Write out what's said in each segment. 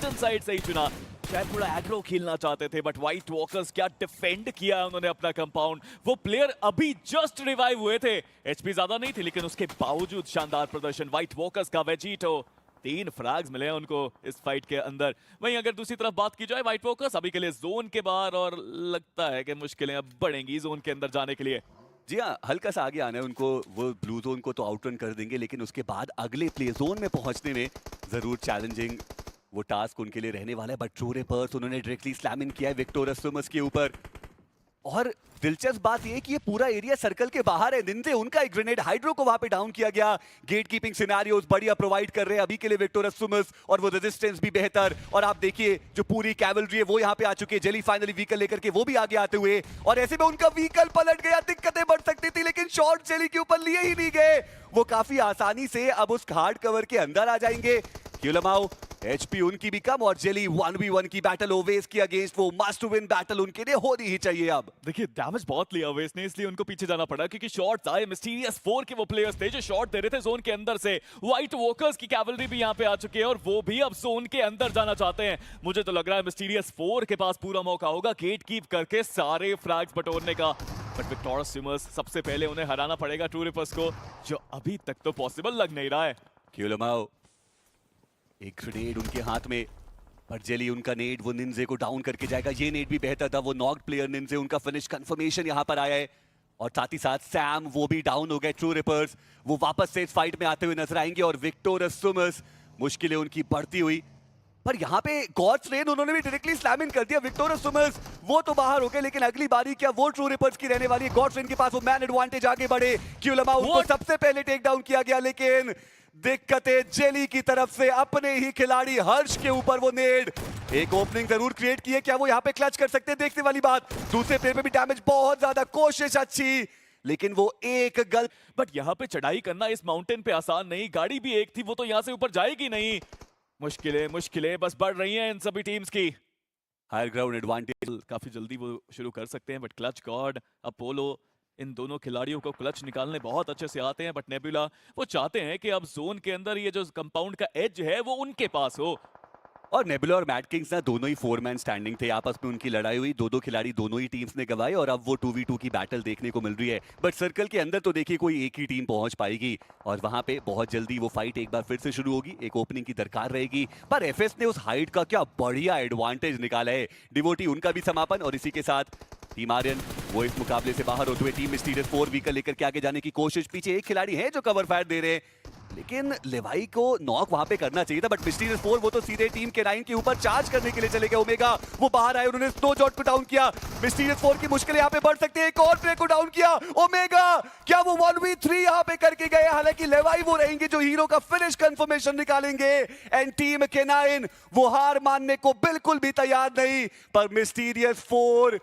Eastern side से ही चुना। शायद थोड़ा एग्रो खेलना चाहते थे, बट व्हाइट वॉकर्स क्या डिफेंड किया है उन्होंने अपना कंपाउंड। वो प्लेयर अभी जस्ट रिवाइव हुए थे, एचपी ज्यादा नहीं थी, लेकिन उसके बावजूद शानदार प्रदर्शन व्हाइट वॉकर्स का। वेजिटो 3 फ्रैग्स मिले हैं उनको इस फाइट के अंदर। वहीं अगर दूसरी तरफ बात की जाए, व्हाइट वॉकर्स अभी के लिए जोन के बाहर, और लगता है कि मुश्किलें अब बढ़ेंगी जोन के अंदर जाने के लिए। जी हाँ, हल्का सा आगे आना है उनको। वो ब्लू जोन को तो आउटरन कर देंगे, लेकिन उसके बाद अगले प्ले जोन में पहुंचने में जरूर चैलेंजिंग वो टास्क उनके लिए रहने वाला है। बट ट्रू रिपर्स उन्होंने डायरेक्टली स्लैम इन किया है विक्टोरस स्विमर्स के ऊपर। और दिलचस्प बात यह कि ये पूरा एरिया सर्कल के बाहर है। निंजे उनका एक ग्रेनेड हाइड्रो को वहां पे डाउन किया गया। गेट कीपिंग सिनेरियोस बढ़िया प्रोवाइड कर रहे हैं अभी के लिए विक्टोरस स्विमर्स, और वो रेजिस्टेंस भी बेहतर। और आप देखिए जो पूरी कैवलरी है वो यहाँ पे आ चुकी है। जेली फाइनली व्हीकल लेकर के वो भी आगे आते हुए, और ऐसे में उनका व्हीकल पलट गया। दिक्कतें बढ़ सकती थी, लेकिन शॉट जेली के ऊपर लिए ही नहीं गए। वो काफी आसानी से अब उस हार्ड कवर के अंदर आ जाएंगे। क्यूलमाओ एचपी उनकी भी कम, और जेली 1v1 की बैटल ओवेस की अगेंस्ट वो मस्ट विन बैटल उनके लिए होनी ही चाहिए। अब देखिए डैमेज बहुत लिया ओवेस ने, इसलिए उनको पीछे जाना पड़ा, क्योंकि शॉट्स आए। मिस्टीरियस 4 के वो प्लेयर्स थे जो शॉट दे रहे थे जोन के अंदर से। व्हाइट वॉकर्स की कैवलरी भी यहाँ पे आ चुकी है, और वो भी अब जोन के अंदर जाना चाहते हैं। मुझे तो लग रहा है मिस्टीरियस 4 के पास पूरा मौका होगा गेट कीप करके सारे फ्रैग्स बटोरने का। बट विक्टोरस स्विमर्स सबसे पहले उन्हें हराना पड़ेगा ट्रू रिपर्स को, जो अभी तक तो पॉसिबल लग नहीं रहा है। क्यूलमाओ एक ग्रेनेड उनके हाथ में, पर जेली उनका नेड वो निंजे को डाउन करके जाएगा। ये नेड भी बेहतर था। वो नॉक्ड प्लेयर निंजे, उनका फिनिश कंफर्मेशन यहाँ पर आया है। और साथ ही साथ सैम वो भी डाउन हो गए। ट्रू रिपर्स वो वापस से इस फाइट में आते हुए नजर आएंगे, और विक्टोरस स्विमर्स मुश्किलें उनकी बढ़ती हुई। पर यहाँ पे गॉड्स रेन उन्होंने भी डायरेक्टली स्लैम इन कर दिया। विक्टोरस स्विमर्स वो तो बाहर हो गए, लेकिन अगली बारी क्या वो ट्रू रिपर्स की रहने वाली है। गॉड्स रेन के पास वो मैन एडवांटेज, आगे बढ़े। क्यूलमा उनको सबसे पहले टेक डाउन किया गया, लेकिन दिक्कतें जेली की तरफ से। अपने ही खिलाड़ी हर्ष के ऊपर वो नेड, एक ओपनिंग जरूर क्रिएट की है। क्या वो यहाँ पे क्लच कर सकते हैं, देखने वाली बात। दूसरे प्लेयर पे भी डैमेज बहुत ज्यादा, कोशिश अच्छी, लेकिन वो एक गलत। बट यहाँ पे चढ़ाई करना इस माउंटेन पे आसान नहीं। गाड़ी भी एक थी, वो तो यहाँ से ऊपर जाएगी नहीं। मुश्किलें बस बढ़ रही हैं इन सभी टीम्स की। हायर ग्राउंड एडवांटेज काफी जल्दी वो शुरू कर सकते हैं, बट क्लच गॉड अपोलो इन दोनों खिलाड़ियों को क्लच निकालने बहुत अच्छे से आते हैं। बट नेबुला वो चाहते हैं कि अब जोन के अंदर ये जो कंपाउंड का एज है वो उनके पास हो। और नेबुला और मैड किंग्स ना दोनों ही 4 मैन स्टैंडिंग थे। आपस में उनकी लड़ाई हुई, दो खिलाड़ी दोनों ही टीम्स ने गवाए, और अब वो 2v2 की बैटल देखने को मिल रही है। बट सर्कल के अंदर तो देखिए कोई एक ही टीम पहुंच पाएगी, और वहां पे बहुत जल्दी वो फाइट एक बार फिर से शुरू होगी। एक ओपनिंग की दरकार रहेगी, पर एफएस ने उस हाइट का क्या बढ़िया एडवांटेज निकाला है। डिवोटी उनका भी समापन, और इसी के साथ टीम आर्यन वो इस मुकाबले से बाहर होते हुए टीम मिस्टीरियस 4 व्हीकल लेकर के आगे जाने की कोशिश। पीछे एक खिलाड़ी है जो कवर फायर दे रहे हैं, लेकिन लेवाई को नॉक वहां पे करना चाहिए था। बट मिस्टीरियस 4 वो तो सीधे टीम के 9 के ऊपर चार्ज करने के लिए चले गए। ओमेगा वो बाहर आए, उन्होंने स्नो जॉट को डाउन किया। मिस्टीरियस 4 की मुश्किल यहाँ पे बढ़ सकती है। एक और प्लेयर को डाउन किया ओमेगा, क्या वो 1v3 यहाँ पे करके गए। हालांकि लेवाई वो रहेंगे जो हीरो का फिनिश कंफर्मेशन निकालेंगे। एंड टीम के 9 वो हार मानने को बिल्कुल भी तैयार नहीं। पर मिस्टीरियस 4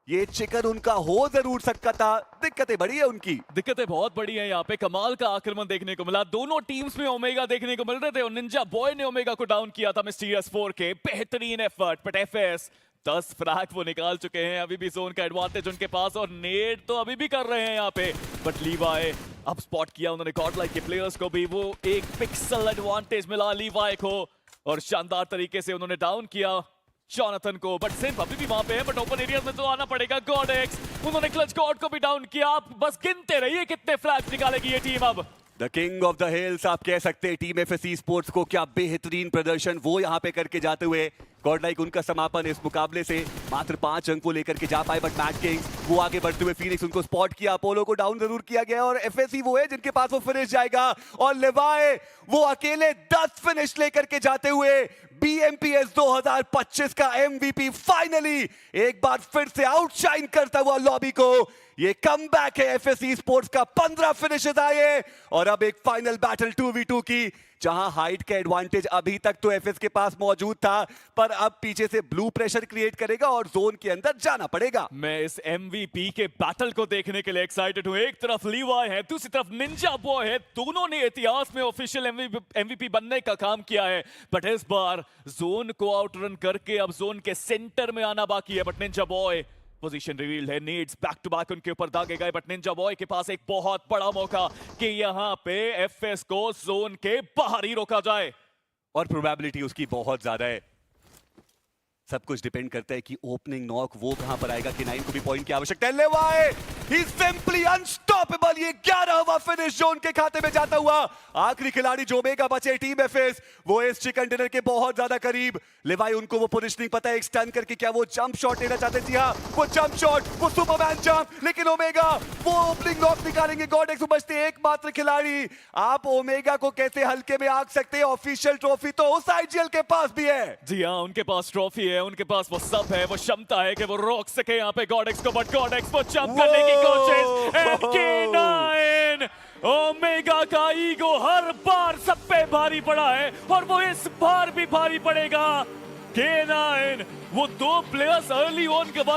ये चिकन उनका हो जरूर सकता था। दिक्कतें बड़ी है उनकी, दिक्कतें बहुत बड़ी हैं यहाँ पे। कमाल का आक्रमण देखने को मिला, दोनों टीम्स में ओमेगा देखने को मिल रहे थे, और निंजा बॉय ने ओमेगा को डाउन किया था मिस्टीरियस 4 के। बेहतरीन एफर्ट, बट एफएस 10 फ्रैग वो निकाल चुके हैं। अभी भी जोन का एडवांटेज उनके पास, और नेड तो अभी भी कर रहे हैं यहाँ पे। बट लीवाई अब स्पॉट किया उन्होंने गॉडलाइक के प्लेयर्स को भी। वो एक पिक्सल एडवांटेज मिला लीवाई को, और शानदार तरीके से उन्होंने डाउन किया जॉनथन को। बट सिर्फ अभी भी वहां पे है, बट ओपन एरिया में तो आना पड़ेगा। गॉड एक्स उन्होंने क्लच गॉड को भी डाउन किया। आप बस गिनते रहिए कितने फ्लैग्स निकालेगी ये टीम। अब the king of the hills आप कह सकते हैं टीम एफएससी स्पोर्ट्स को। क्या बेहतरीन प्रदर्शन वो यहाँ पे करके जाते हुए। गॉडलाइक उनका समापन इस मुकाबले से मात्र 5 अंक वो लेकर के जा पाए। बट मैड किंग्स वो आगे बढ़ते हुए फीनिक्स उनको स्पॉट किया। अपोलो को डाउन जरूर किया गया, और एफएससी वो है जिनके पास वो फिनिश जाएगा। और लेवाए वो अकेले 10 फिनिश लेकर के जाते हुए बीएमपीएस 2025 का एमवीपी फाइनली एक बार फिर से आउटशाइन करता हुआ लॉबी को। ये कमबैक है एफएससी स्पोर्ट्स का। 15 फिनिशेस आए, और अब एक फाइनल बैटल 2v2 की, जहां हाइट का एडवांटेज अभी तक तो एफएस के पास मौजूद था, पर अब पीछे से ब्लू प्रेशर क्रिएट करेगा और जोन के अंदर जाना पड़ेगा। मैं इस एमवीपी के बैटल को देखने के लिए एक्साइटेड हूं। एक तरफ लीवाई है, दूसरी तरफ निंजा बॉय है। दोनों ने इतिहास में ऑफिशियल एमवीपी बनने का काम किया है, बट इस बार जोन को आउटरन करके अब जोन के सेंटर में आना बाकी है। But Ninja boy position revealed है, नीड्स बैक टू बैक उनके ऊपर दागे गए। बट निंजा बॉय के पास एक बहुत बड़ा मौका कि यहां पे एफएस को जोन के बाहर ही रोका जाए, और प्रोबेबिलिटी उसकी बहुत ज्यादा है। सब कुछ डिपेंड करता है कि ओपनिंग नॉक वो कहां पर आएगा। कि 9 को भी पॉइंट की आवश्यकता है। लेवाए ही सिंपली अनस्टॉपेबल। ये 11वां फिनिश जो उनके खाते में जाता हुआ। आखिरी खिलाड़ी जो ओमेगा बचे टीम एफएस, वो इस चिकन डिनर के बहुत ज्यादा करीब। लेवाई उनको वो पोजीशनिंग पता है, एक स्टन करके क्या वो जंप शॉट लेना चाहते थे? हाँ, वो जंप शॉट, वो सुपरमैन जंप। लेकिन ओमेगा वो ओपनिंग नॉक निकालेंगे। गॉडेक्स बचते एकमात्र खिलाड़ी। आप ओमेगा को कैसे हल्के में आंक सकते हैं? ऑफिशियल ट्रॉफी तो उस आईजीएल के पास भी है। जी हाँ, उनके पास ट्रॉफी है, उनके पास वो सब है, वो क्षमता है कि वो रोक सके यहाँ पे गॉडेक्स को। बट गॉडेक्स वो जंप करने की कोशिश। MK9 ओमेगा का ईगो हर बार सब पे भारी पड़ा है और वो इस बार भी भारी पड़ेगा। K9 वो 2 प्लेयर्स अर्ली ऑन के बाद